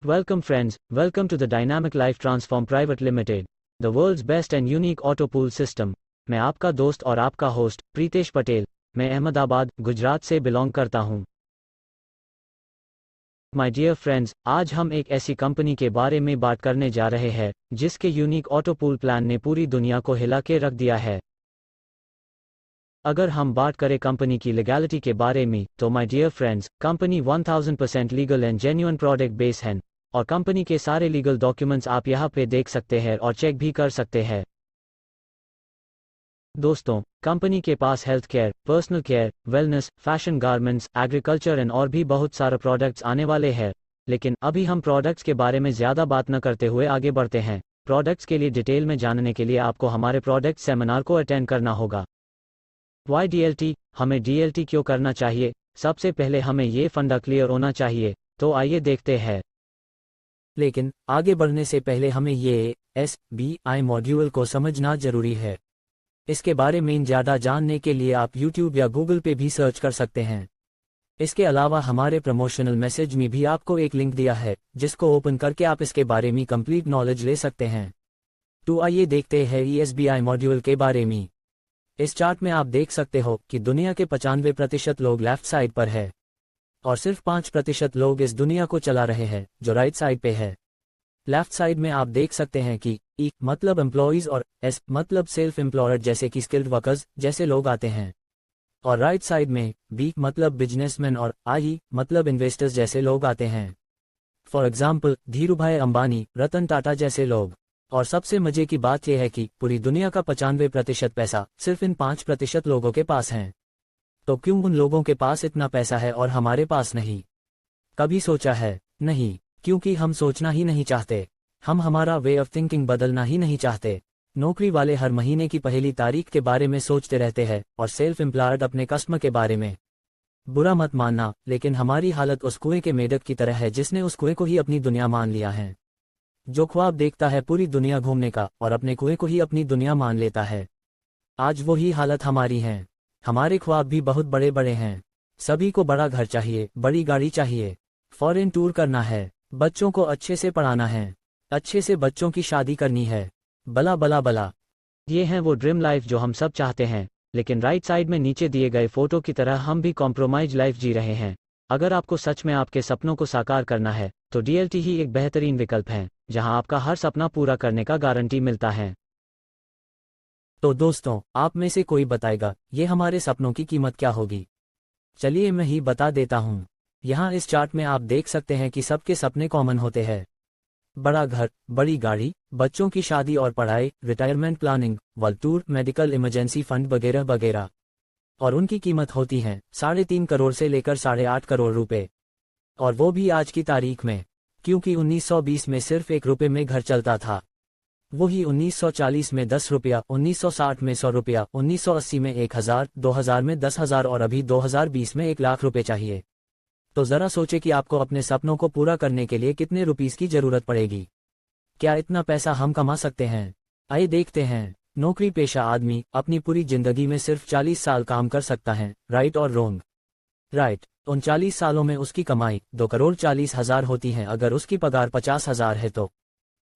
Welcome friends, welcome to the Dynamic Life Transform Private Limited, the world's best and unique auto pool system. मैं आपका दोस्त और आपका host Pritesh Patel, मैं अहमदाबाद, गुजरात से बिलोंग करता हूं। माय डियर फ्रेंड्स, आज हम एक ऐसी कंपनी के बारे में बात करने जा रहे हैं जिसके यूनिक ऑटो पूल प्लान ने पूरी दुनिया को हिला के रख दिया है। अगर हम बात करें कंपनी की लीगैलिटी के बारे में, तो my dear friends, company 1000% legal and genuine product base है और कंपनी के सारे लीगल डॉक्यूमेंट्स आप यहाँ पे देख सकते हैं और चेक भी कर सकते हैं। दोस्तों, कंपनी के पास health care, personal care, wellness, fashion, garments, agriculture and और भी बहुत सारे प्रोडक्ट्स आने वाले हैं। लेकिन अभी हम प्रोडक्ट्स के बारे में ज़्यादा बात न करते हुए आगे बढ़ते हैं। प्रोडक्ट्स के लिए डिटेल में जानने के लिए आपको हमारे प्रोडक्ट सेमिनार को अटेंड करना होगा। वाई DLT, हमें DLT क्यों करना चाहिए? सबसे पहले हमें ये फंडा क्लियर होना चाहिए, तो आइए देखते हैं। लेकिन आगे बढ़ने से पहले हमें ये SBI मॉड्यूल को समझना जरूरी है। इसके बारे में ज़्यादा जानने के लिए आप YouTube या Google पे भी सर्च कर सकते हैं। इसके अलावा हमारे प्रमोशनल मैसेज में भी आपको एक लिंक दिया है जिसको ओपन करके आप इसके बारे में कंप्लीट नॉलेज ले सकते हैं। तो आइए देखते हैं SBI मॉड्यूल के बारे में। इस चार्ट में आप देख सकते हो कि दुनिया के 95% लोग लेफ्ट साइड पर है और सिर्फ 5% लोग इस दुनिया को चला रहे हैं जो राइट साइड पे है। लेफ्ट साइड में आप देख सकते हैं कि E मतलब एम्प्लॉइज और S मतलब सेल्फ एम्प्लॉयड जैसे कि स्किल्ड वर्कर्स जैसे लोग आते हैं, और राइट साइड में B मतलब बिजनेसमैन और I मतलब इन्वेस्टर्स जैसे लोग आते हैं। फॉर एग्जाम्पल धीरूभाई अंबानी, रतन टाटा जैसे लोग। और सबसे मजे की बात यह है कि पूरी दुनिया का 95% पैसा सिर्फ इन 5% लोगों के पास है। तो क्यों उन लोगों के पास इतना पैसा है और हमारे पास नहीं? कभी सोचा है? नहीं, क्योंकि हम सोचना ही नहीं चाहते। हम हमारा वे ऑफ थिंकिंग बदलना ही नहीं चाहते। नौकरी वाले हर महीने की पहली तारीख के बारे में सोचते रहते हैं और सेल्फ एम्प्लॉयड अपने कस्टमर के बारे में। बुरा मत मानना, लेकिन हमारी हालत उस कुएं के मेढक की तरह है जिसने उस कुएं को ही अपनी दुनिया मान लिया है। जो ख्वाब देखता है पूरी दुनिया घूमने का और अपने कुएं को ही अपनी दुनिया मान लेता है। आज वही हालत हमारी है। हमारे ख्वाब भी बहुत बड़े बड़े हैं। सभी को बड़ा घर चाहिए, बड़ी गाड़ी चाहिए, फॉरेन टूर करना है, बच्चों को अच्छे से पढ़ाना है, अच्छे से बच्चों की शादी करनी है, बला बला बला। ये हैं वो ड्रीम लाइफ जो हम सब चाहते हैं, लेकिन राइट साइड में नीचे दिए गए फोटो की तरह हम भी कॉम्प्रोमाइज लाइफ जी रहे हैं। अगर आपको सच में आपके सपनों को साकार करना है तो DLT ही एक बेहतरीन विकल्प है, जहां आपका हर सपना पूरा करने का गारंटी मिलता है। तो दोस्तों, आप में से कोई बताएगा ये हमारे सपनों की कीमत क्या होगी? चलिए मैं ही बता देता हूँ। यहाँ इस चार्ट में आप देख सकते हैं कि सबके सपने कॉमन होते हैं। बड़ा घर, बड़ी गाड़ी, बच्चों की शादी और पढ़ाई, retirement planning, world tour, medical emergency fund वगैरह वगैरह। और उनकी कीमत होती है 3.5 करोड़ से लेकर 8.5 करोड़ रुपए। और वो भी आज की तारीख में, क्योंकि 1920 में सिर्फ 1 रुपये में घर चलता था। वही 1940 में 10 रुपया, 1960 में 100 रुपया, 1980 में 1000, 2000 में 10,000 और अभी 2020 में 1 लाख रुपए चाहिए। तो जरा सोचे कि आपको अपने सपनों को पूरा करने के लिए कितने रुपीस की जरूरत पड़ेगी। क्या इतना पैसा हम कमा सकते हैं? आइए देखते हैं। नौकरी पेशा आदमी अपनी पूरी जिंदगी में सिर्फ 40 साल काम कर सकता है, राइट और रॉन्ग? राइट। उन 40 सालों में उसकी कमाई 2,40,00,000 होती है अगर उसकी पगार 50,000 है तो।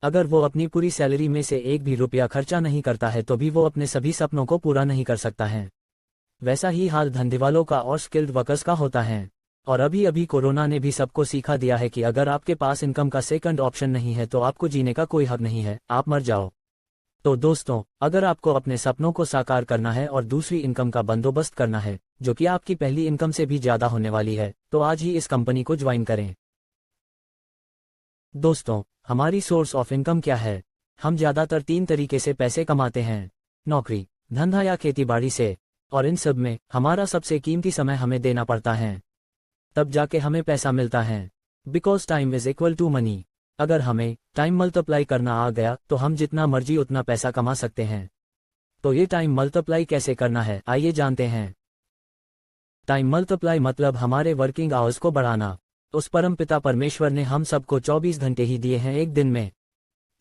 अगर वो अपनी पूरी सैलरी में से 1 भी रुपया खर्चा नहीं करता है तो भी वो अपने सभी सपनों को पूरा नहीं कर सकता है। वैसा ही हाल धंधेवालों का और स्किल्ड वर्कर्स का होता है। और अभी अभी कोरोना ने भी सबको सिखा दिया है कि अगर आपके पास इनकम का सेकंड ऑप्शन नहीं है तो आपको जीने का कोई हक नहीं है, आप मर जाओ। तो दोस्तों, अगर आपको अपने सपनों को साकार करना है और दूसरी इनकम का बंदोबस्त करना है जो कि आपकी पहली इनकम से भी ज्यादा होने वाली है, तो आज ही इस कंपनी को ज्वाइन करें। दोस्तों, हमारी सोर्स ऑफ इनकम क्या है? हम ज्यादातर 3 तरीके से पैसे कमाते हैं, नौकरी, धंधा या खेतीबाड़ी से। और इन सब में हमारा सबसे कीमती समय हमें देना पड़ता है, तब जाके हमें पैसा मिलता है। Because time is equal to money. अगर हमें टाइम मल्टीप्लाई करना आ गया तो हम जितना मर्जी उतना पैसा कमा सकते हैं। तो ये टाइम मल्टीप्लाई कैसे करना है, आइए जानते हैं। टाइम मल्टीप्लाई मतलब हमारे वर्किंग आवर्स को बढ़ाना। उस परमपिता परमेश्वर ने हम सबको 24 घंटे ही दिए हैं एक दिन में।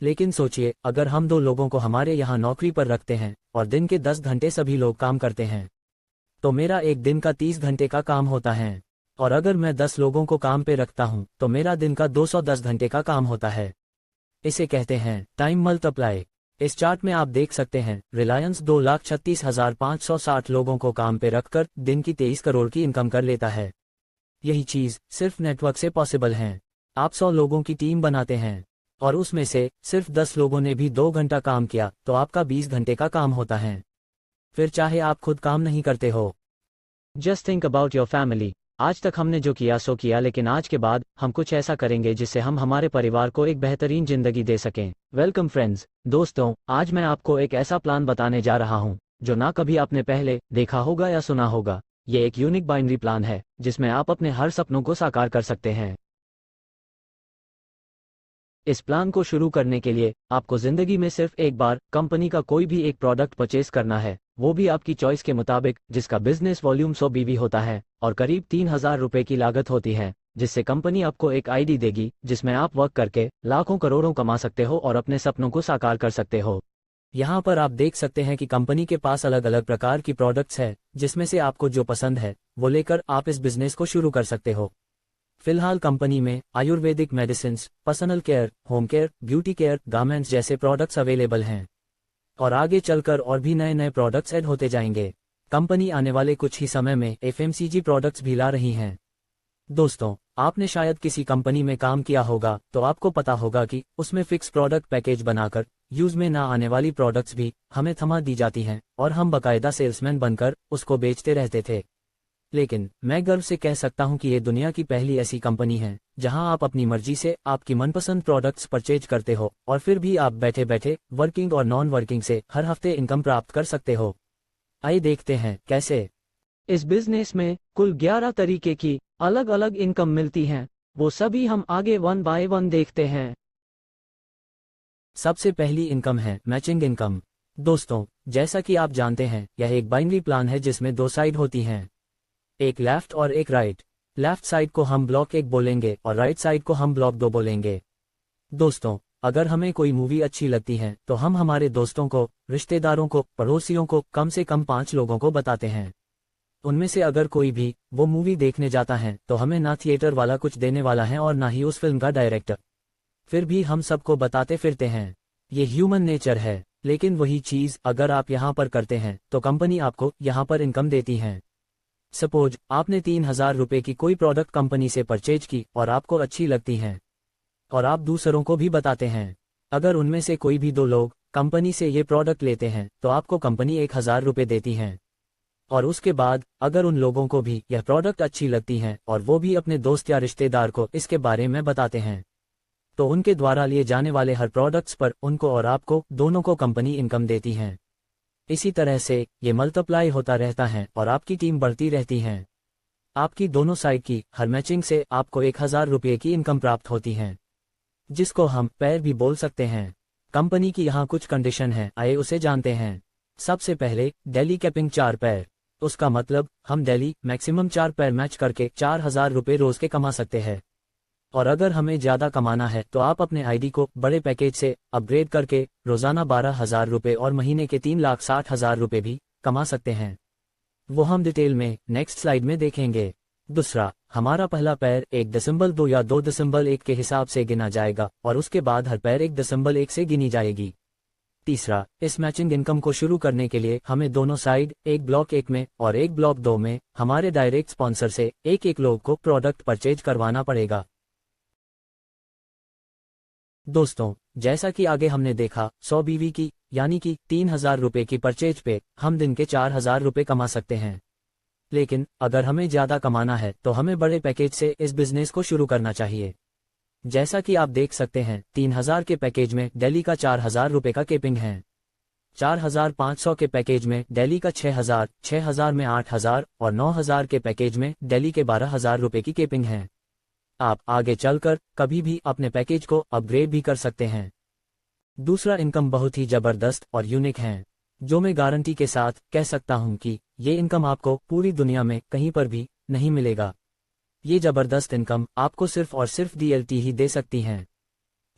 लेकिन सोचिए, अगर हम 2 लोगों को हमारे यहाँ नौकरी पर रखते हैं और दिन के 10 घंटे सभी लोग काम करते हैं, तो मेरा एक दिन का 30 घंटे का काम होता है। और अगर मैं 10 लोगों को काम पे रखता हूं तो मेरा दिन का 210 घंटे का काम होता है। इसे कहते हैं टाइम मल्टीप्लाई। इस चार्ट में आप देख सकते हैं रिलायंस 2,36,560 लोगों को काम पे रखकर दिन की 23 करोड़ की इनकम कर लेता है। यही चीज सिर्फ नेटवर्क से पॉसिबल है। आप 100 लोगों की टीम बनाते हैं और उसमें से सिर्फ 10 लोगों ने भी 2 घंटा काम किया तो आपका 20 घंटे का काम होता है। फिर चाहे आप खुद काम नहीं करते हो। Just think about your family. आज तक हमने जो किया सो किया, लेकिन आज के बाद हम कुछ ऐसा करेंगे जिससे हम हमारे परिवार को एक बेहतरीन जिंदगी दे सकें। वेलकम फ्रेंड्स, दोस्तों, आज मैं आपको एक ऐसा प्लान बताने जा रहा हूं जो ना कभी आपने पहले देखा होगा या सुना होगा। ये एक यूनिक बाइनरी प्लान है जिसमें आप अपने हर सपनों को साकार कर सकते हैं। इस प्लान को शुरू करने के लिए आपको जिंदगी में सिर्फ एक बार कंपनी का कोई भी एक प्रोडक्ट परचेज करना है, वो भी आपकी चॉइस के मुताबिक, जिसका बिजनेस वॉल्यूम 100 बीवी होता है और करीब 3,000 रुपए की लागत होती है, जिससे कंपनी आपको एक आईडी देगी जिसमें आप वर्क करके लाखों करोड़ों कमा सकते हो और अपने सपनों को साकार कर सकते हो। यहाँ पर आप देख सकते हैं कि कंपनी के पास अलग अलग प्रकार की प्रोडक्ट्स है, जिसमें से आपको जो पसंद है वो लेकर आप इस बिजनेस को शुरू कर सकते हो। फिलहाल कंपनी में Ayurvedic medicine, personal care, home care, beauty care, garments जैसे प्रोडक्ट्स अवेलेबल हैं और आगे चलकर और भी नए नए प्रोडक्ट्स ऐड होते जाएंगे। कंपनी आने वाले कुछ ही समय में एफएमसीजी प्रोडक्ट्स भी ला रही हैं। दोस्तों, आपने शायद किसी कंपनी में काम किया होगा तो आपको पता होगा कि उसमें फिक्स प्रोडक्ट पैकेज बनाकर यूज में ना आने वाली प्रोडक्ट्स भी हमें थमा दी जाती हैं और हम बाकायदा सेल्समैन बनकर उसको बेचते रहते थे। लेकिन मैं गर्व से कह सकता हूं कि ये दुनिया की पहली ऐसी कंपनी है जहां आप अपनी मर्जी से आपकी मनपसंद प्रोडक्ट्स परचेज करते हो और फिर भी आप बैठे बैठे वर्किंग और नॉन वर्किंग से हर हफ्ते इनकम प्राप्त कर सकते हो। आइए देखते हैं कैसे। इस बिजनेस में कुल 11 तरीके की अलग अलग इनकम मिलती हैं, वो सभी हम आगे 1 बाय 1 देखते हैं। सबसे पहली इनकम है मैचिंग इनकम। दोस्तों, जैसा कि आप जानते हैं यह एक बाइनरी प्लान है जिसमें 2 साइड होती हैं, एक लेफ्ट और एक राइट। लेफ्ट साइड को हम ब्लॉक 1 बोलेंगे और राइट साइड को हम ब्लॉक 2 बोलेंगे। दोस्तों, अगर हमें कोई मूवी अच्छी लगती है तो हम हमारे दोस्तों को, रिश्तेदारों को, पड़ोसियों को, कम से कम 5 लोगों को बताते हैं। उनमें से अगर कोई भी वो मूवी देखने जाता है तो हमें ना थिएटर वाला कुछ देने वाला है और ना ही उस फिल्म का डायरेक्टर। फिर भी हम सबको बताते फिरते हैं। ये ह्यूमन नेचर है। लेकिन वही चीज अगर आप यहाँ पर करते हैं तो कंपनी आपको यहाँ पर इनकम देती है। सपोज आपने 3,000 रुपए की कोई प्रोडक्ट कंपनी से परचेज की और आपको अच्छी लगती है और आप दूसरों को भी बताते हैं। अगर उनमें से कोई भी 2 लोग कंपनी से ये प्रोडक्ट लेते हैं तो आपको कंपनी 1,000 रुपए देती है। और उसके बाद अगर उन लोगों को भी यह प्रोडक्ट अच्छी लगती है और वो भी अपने दोस्त या रिश्तेदार को इसके बारे में बताते हैं तो उनके द्वारा लिए जाने वाले हर प्रोडक्ट्स पर उनको और आपको दोनों को कंपनी इनकम देती है। इसी तरह से ये मल्टीप्लाई होता रहता है और आपकी टीम बढ़ती रहती है। आपकी दोनों साइड की हर मैचिंग से आपको 1,000 रुपये की इनकम प्राप्त होती है, जिसको हम पैर भी बोल सकते हैं। कंपनी की यहाँ कुछ कंडीशन है, आइए उसे जानते हैं। सबसे पहले डेली कैपिंग 4 पैर। उसका मतलब हम डेली मैक्सिमम 4 पैर मैच करके 4,000 रुपये रोज के कमा सकते हैं। और अगर हमें ज्यादा कमाना है तो आप अपने आईडी को बड़े पैकेज से अपग्रेड करके रोजाना 12,000 रुपये और महीने के 3,60,000 रुपये भी कमा सकते हैं। वो हम डिटेल में नेक्स्ट स्लाइड में देखेंगे। दूसरा, हमारा पहला पैर 1.2 या 2.1 के हिसाब से गिना जाएगा और उसके बाद हर पैर 1.1 से गिनी जाएगी। तीसरा, इस मैचिंग इनकम को शुरू करने के लिए हमें दोनों साइड, एक ब्लॉक 1 में और एक ब्लॉक 2 में, हमारे डायरेक्ट स्पॉन्सर से एक एक लोग को प्रोडक्ट परचेज करवाना पड़ेगा। दोस्तों, जैसा कि आगे हमने देखा, 100 बीवी की यानी कि 3,000 रुपये की परचेज पे हम दिन के 4,000 रुपये कमा सकते हैं। लेकिन अगर हमें ज्यादा कमाना है तो हमें बड़े पैकेज से इस बिजनेस को शुरू करना चाहिए। जैसा कि आप देख सकते हैं, 3,000 के पैकेज में डेली का 4,000 रुपये का केपिंग है। 4,500 के पैकेज में डेली का 6,000, 6,000 में 8,000 और 9,000 के पैकेज में डेली के 12,000 रुपये की केपिंग है। आप आगे चलकर कभी भी अपने पैकेज को अपग्रेड भी कर सकते हैं। दूसरा इनकम बहुत ही जबरदस्त और यूनिक है, जो मैं गारंटी के साथ कह सकता हूं कि ये इनकम आपको पूरी दुनिया में कहीं पर भी नहीं मिलेगा। ये जबरदस्त इनकम आपको सिर्फ और सिर्फ DLT ही दे सकती हैं,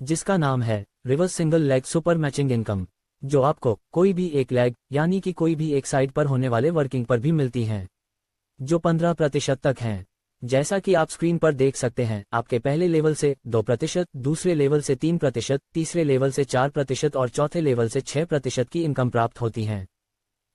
जिसका नाम है reverse single leg super matching income, जो आपको कोई भी एक लेग यानी कि कोई भी एक साइड पर होने वाले वर्किंग पर भी मिलती हैं, जो 15% तक हैं। जैसा कि आप स्क्रीन पर देख सकते हैं, आपके पहले लेवल से 2%, दूसरे लेवल से 3%, तीसरे लेवल से 4% और चौथे लेवल से 6% की इनकम प्राप्त होती हैं।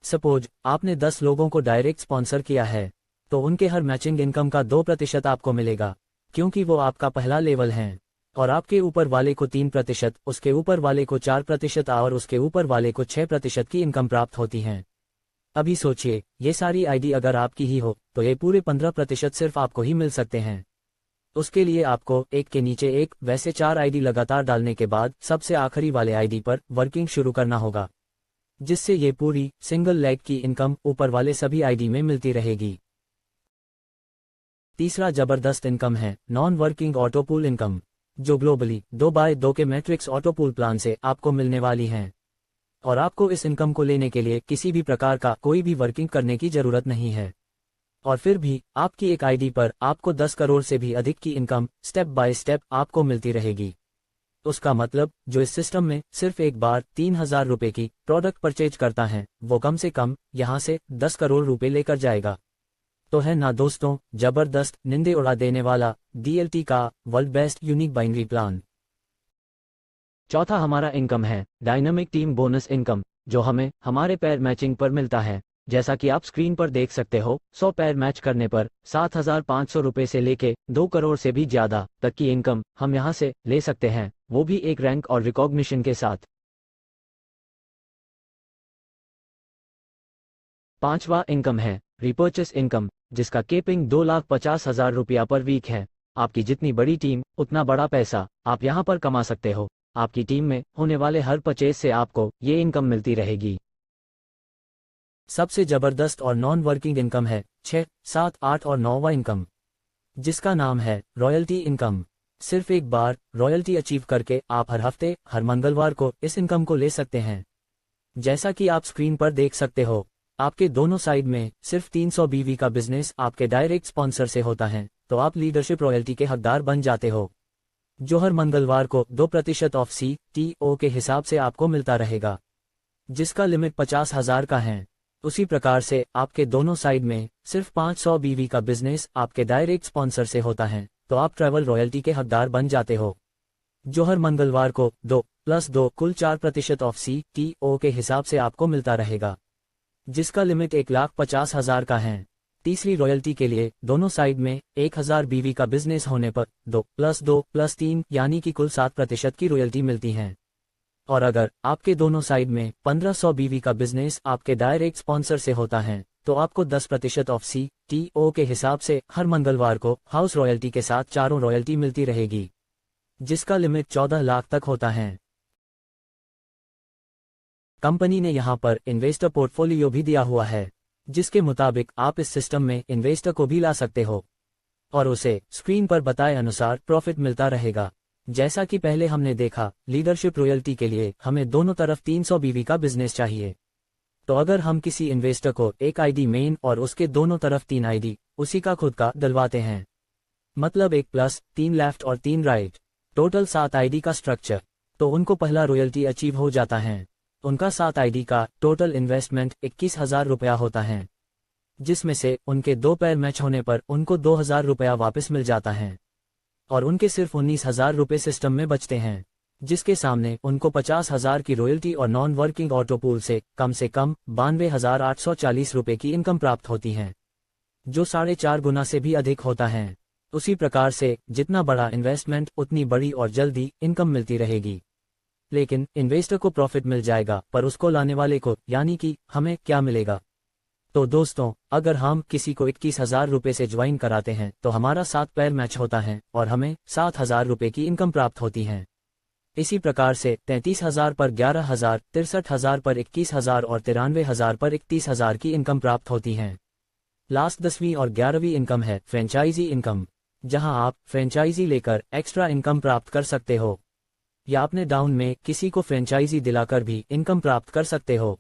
सपोज आपने 10 लोगों को डायरेक्ट स्पॉन्सर किया है, तो उनके हर मैचिंग इनकम का 2% आपको मिलेगा, क्योंकि वो आपका पहला लेवल है। और आपके ऊपर वाले को 3%, उसके ऊपर वाले को 4% और उसके ऊपर वाले को 6% की इनकम प्राप्त होती हैं। अभी सोचिए, ये सारी आईडी अगर आपकी ही हो तो ये पूरे 15% सिर्फ आपको ही मिल सकते हैं। उसके लिए आपको एक के नीचे एक वैसे 4 आईडी लगातार डालने के बाद सबसे आखिरी वाले आईडी पर वर्किंग शुरू करना होगा, जिससे ये पूरी सिंगल लेग की इनकम ऊपर वाले सभी आईडी में मिलती रहेगी। तीसरा जबरदस्त इनकम है नॉन वर्किंग ऑटोपूल इनकम, जो ग्लोबली 2x2 के मैट्रिक्स ऑटोपूल प्लान से आपको मिलने वाली हैं। और आपको इस इनकम को लेने के लिए किसी भी प्रकार का कोई भी वर्किंग करने की जरूरत नहीं है। और फिर भी आपकी एक आईडी पर आपको 10 करोड़ से भी अधिक की इनकम स्टेप बाय स्टेप आपको मिलती रहेगी। उसका मतलब जो इस सिस्टम में सिर्फ एक बार 3,000 रुपए की प्रोडक्ट परचेज करता है, वो कम से कम यहाँ से 10 करोड़ रुपए लेकर जाएगा। तो है ना दोस्तों, जबरदस्त निंदे उड़ा देने वाला DLT का world best unique binary plan. चौथा हमारा इनकम है डायनामिक टीम बोनस इनकम, जो हमें हमारे पैर मैचिंग पर मिलता है। जैसा कि आप स्क्रीन पर देख सकते हो, 100 पैर मैच करने पर 7,500 रुपए से लेके 2 करोड़ से भी ज्यादा तक की इनकम हम यहां से ले सकते हैं, वो भी एक रैंक और रिकॉग्निशन के साथ। पांचवा इनकम है रिपर्चेस इनकम, जिसका केपिंग 2,50,000 रुपया पर वीक है। आपकी जितनी बड़ी टीम उतना बड़ा पैसा आप यहां पर कमा सकते हो। आपकी टीम में होने वाले हर परचेज से आपको ये इनकम मिलती रहेगी। सबसे जबरदस्त और नॉन वर्किंग इनकम है 6, 7, 8 और 9वां इनकम, जिसका नाम है रॉयल्टी इनकम। सिर्फ एक बार रॉयल्टी अचीव करके आप हर हफ्ते हर मंगलवार को इस इनकम को ले सकते हैं। जैसा कि आप स्क्रीन पर देख सकते हो, आपके दोनों साइड में सिर्फ 300 BV का बिजनेस आपके डायरेक्ट स्पॉन्सर से होता है, तो आप लीडरशिप रॉयल्टी के हकदार बन जाते हो, जो हर मंगलवार को 2% ऑफ CTO के हिसाब से आपको मिलता रहेगा, जिसका लिमिट 50,000 का है। उसी प्रकार से आपके दोनों साइड में सिर्फ 500 BV का बिजनेस आपके डायरेक्ट स्पॉन्सर से होता है, तो आप ट्रैवल रॉयल्टी के हकदार बन जाते हो, जो हर मंगलवार को 2+2 कुल 4% ऑफ CTO के हिसाब से आपको मिलता रहेगा, जिसका लिमिट 1,50,000 का है। तीसरी रॉयल्टी के लिए दोनों साइड में 1,000 BV का बिजनेस होने पर 2+2+3 यानी कि कुल 7% की रॉयल्टी मिलती है। और अगर आपके दोनों साइड में 1,500 BV का बिजनेस आपके डायरेक्ट स्पॉन्सर से होता है, तो आपको 10% ऑफ CTO के हिसाब से हर मंगलवार को हाउस रॉयल्टी के साथ चारों रॉयल्टी मिलती रहेगी, जिसका लिमिट 14 लाख तक होता है। कंपनी ने यहाँ पर इन्वेस्टर पोर्टफोलियो भी दिया हुआ है, जिसके मुताबिक आप इस सिस्टम में इन्वेस्टर को भी ला सकते हो और उसे स्क्रीन पर बताए अनुसार प्रॉफिट मिलता रहेगा। जैसा कि पहले हमने देखा, लीडरशिप रॉयल्टी के लिए हमें दोनों तरफ 300 BV का बिजनेस चाहिए। तो अगर हम किसी इन्वेस्टर को एक आईडी मेन और उसके दोनों तरफ 3 आईडी उसी का खुद का डलवाते हैं, मतलब 1+3 लेफ्ट और 3 राइट, टोटल 7 आईडी का स्ट्रक्चर, तो उनको पहला रॉयल्टी अचीव हो जाता है। उनका 7 आईडी का टोटल इन्वेस्टमेंट 21,000 रुपया होता है, जिसमें से उनके 2 पैर मैच होने पर उनको 2,000 रुपया वापस मिल जाता है और उनके सिर्फ 19,000 रुपये सिस्टम में बचते हैं, जिसके सामने उनको 50,000 की रॉयल्टी और नॉन वर्किंग ऑटोपूल से कम 92,840 रुपये की इनकम प्राप्त होती है, जो 4.5 गुना से भी अधिक होता है। उसी प्रकार से जितना बड़ा इन्वेस्टमेंट उतनी बड़ी और जल्दी इनकम मिलती रहेगी। लेकिन इन्वेस्टर को प्रॉफिट मिल जाएगा, पर उसको लाने वाले को यानी कि हमें क्या मिलेगा? तो दोस्तों, अगर हम किसी को 21,000 रुपये से ज्वाइन कराते हैं तो हमारा 7 पैर मैच होता है और हमें 7,000 रुपये की इनकम प्राप्त होती है। इसी प्रकार से 33,000 पर 11,000, 63,000 पर 21,000 और 93,000 पर 31,000 की इनकम प्राप्त होती है। लास्ट 10वीं और 11वीं इनकम है फ्रेंचाइजी इनकम, जहां आप फ्रेंचाइजी लेकर एक्स्ट्रा इनकम प्राप्त कर सकते हो, या अपने डाउन में किसी को फ्रेंचाइजी दिलाकर भी इनकम प्राप्त कर सकते हो।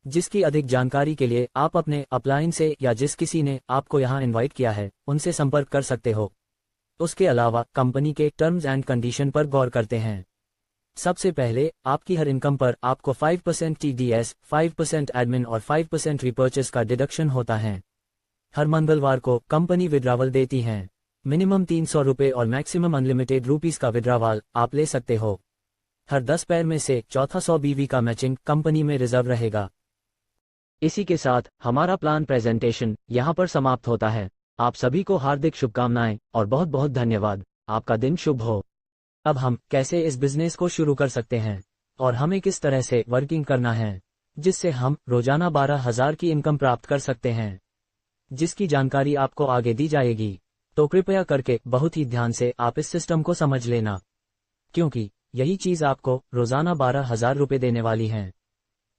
जिसकी अधिक जानकारी के लिए आप अपने अपलाइन से या जिस किसी ने आपको यहां इनवाइट किया है उनसे संपर्क कर सकते हो। उसके अलावा कंपनी के टर्म्स एंड कंडीशन पर गौर करते हैं। सबसे पहले आपकी हर इनकम पर आपको 5% TDS, 5% एडमिन और 5% रिपर्चेस का डिडक्शन होता है। हर मंगलवार को कंपनी विड्रावल देती हैं। मिनिमम 300 रुपये और मैक्सिमम अनलिमिटेड रुपीस का विड्रावल आप ले सकते हो। हर 10 पैर में से चौथा 100 BV का मैचिंग कंपनी में रिजर्व रहेगा। इसी के साथ हमारा प्लान प्रेजेंटेशन यहाँ पर समाप्त होता है। आप सभी को हार्दिक शुभकामनाएं और बहुत बहुत धन्यवाद। आपका दिन शुभ हो। अब हम कैसे इस बिजनेस को शुरू कर सकते हैं और हमें किस तरह से वर्किंग करना है जिससे हम रोजाना 12,000 की इनकम प्राप्त कर सकते हैं, जिसकी जानकारी आपको आगे दी जाएगी। तो कृपया करके बहुत ही ध्यान से आप इस सिस्टम को समझ लेना, क्योंकि यही चीज आपको रोजाना 12,000 रुपये देने वाली है।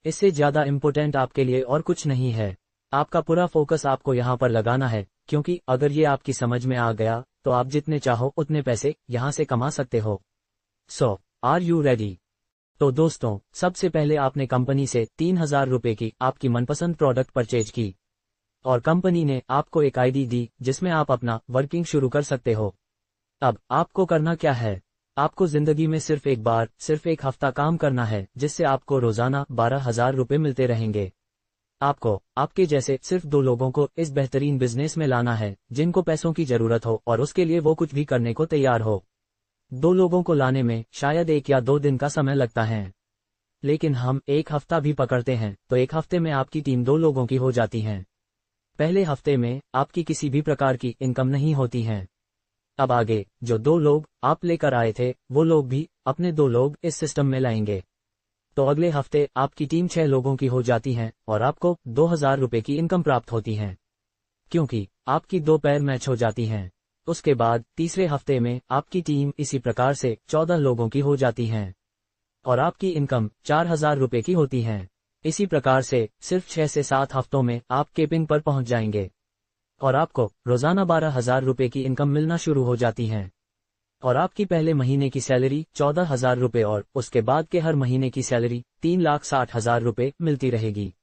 इससे ज्यादा इम्पोर्टेंट आपके लिए और कुछ नहीं है। आपका पूरा फोकस आपको यहाँ पर लगाना है, क्योंकि अगर ये आपकी समझ में आ गया तो आप जितने चाहो उतने पैसे यहाँ से कमा सकते हो। सो आर यू रेडी? तो दोस्तों, सबसे पहले आपने कंपनी से 3,000 रुपये की आपकी मनपसंद प्रोडक्ट परचेज की और कंपनी ने आपको एक आईडी दी जिसमें आप अपना वर्किंग शुरू कर सकते हो। अब आपको करना क्या है? आपको जिंदगी में सिर्फ एक बार, सिर्फ एक हफ्ता काम करना है, जिससे आपको रोजाना 12,000 रुपये मिलते रहेंगे। आपको आपके जैसे सिर्फ 2 लोगों को इस बेहतरीन बिजनेस में लाना है जिनको पैसों की जरूरत हो और उसके लिए वो कुछ भी करने को तैयार हो। 2 लोगों को लाने में शायद 1 या 2 दिन का समय लगता है, लेकिन हम 1 हफ्ता भी पकड़ते हैं तो 1 हफ्ते में आपकी टीम 2 लोगों की हो जाती है। पहले हफ्ते में आपकी किसी भी प्रकार की इनकम नहीं होती है। अब आगे जो 2 लोग आप लेकर आए थे वो लोग भी अपने 2 लोग इस सिस्टम में लाएंगे, तो अगले हफ्ते आपकी टीम 6 लोगों की हो जाती है और आपको 2,000 रुपये की इनकम प्राप्त होती है, क्योंकि आपकी 2 पैर मैच हो जाती हैं। उसके बाद तीसरे हफ्ते में आपकी टीम इसी प्रकार से 14 लोगों की हो जाती है और आपकी इनकम 4,000 रुपये की होती है। इसी प्रकार से सिर्फ 6 से 7 हफ्तों में आप केपिंग पर पहुंच जाएंगे और आपको रोजाना 12,000 रुपये की इनकम मिलना शुरू हो जाती है और आपकी पहले महीने की सैलरी 14,000 रुपये और उसके बाद के हर महीने की सैलरी 3,60,000 रुपये मिलती रहेगी।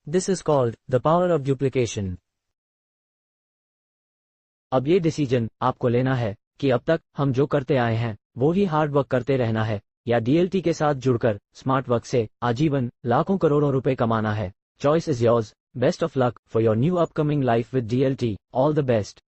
This is called the power of duplication. अब ये डिसीजन आपको लेना है कि अब तक हम जो करते आए हैं वो ही हार्ड वर्क करते रहना है या डीएलटी के साथ जुड़कर स्मार्ट वर्क से आजीवन लाखों करोड़ों रुपए कमाना है। Choice is yours. Best of luck for your new upcoming life with DLT. All the best.